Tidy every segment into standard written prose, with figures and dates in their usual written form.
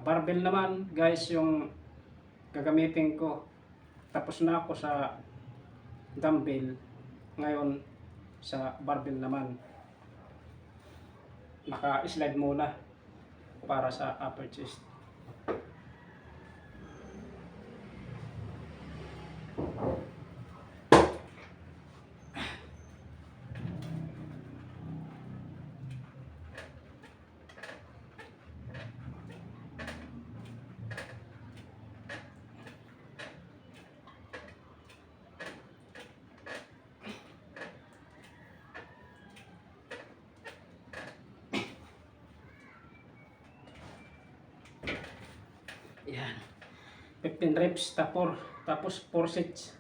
Barbell naman guys yung gagamitin ko. Tapos na ako sa dumbbell. Ngayon sa barbell naman. Naka-slide muna para sa upper chest. Yan. 15 reps tapos 4 sets.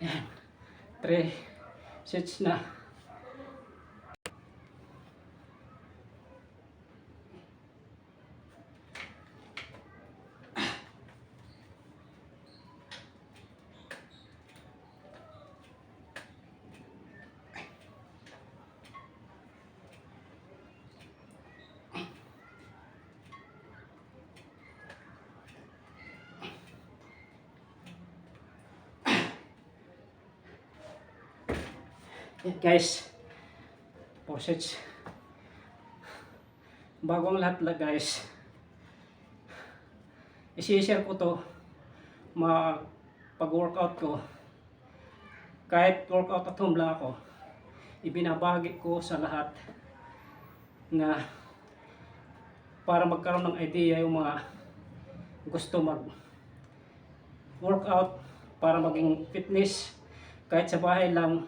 Yan. 3 sets na. Yan guys, 4 sets. Bago ang lahat guys, isi-share ko to pag-workout ko. Kahit workout at home lang ako, ibinabahagi ko sa lahat na para magkaroon ng idea yung mga gusto mag workout para maging fitness kahit sa bahay lang.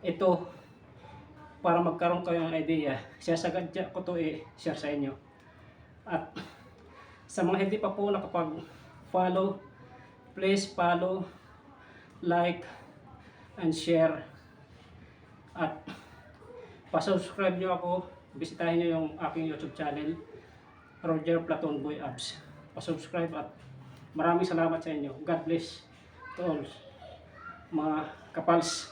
Ito para magkaroon kayo ng idea. Sasagadya ko to share sa inyo. At sa mga hindi pa po nakapag-follow, please follow, like, and share. At pa-subscribe nyo ako. Bisitahin nyo yung aking YouTube channel, Roger Platonboy Abs. Pa-subscribe at maraming salamat sa inyo. God bless to all mga kapals.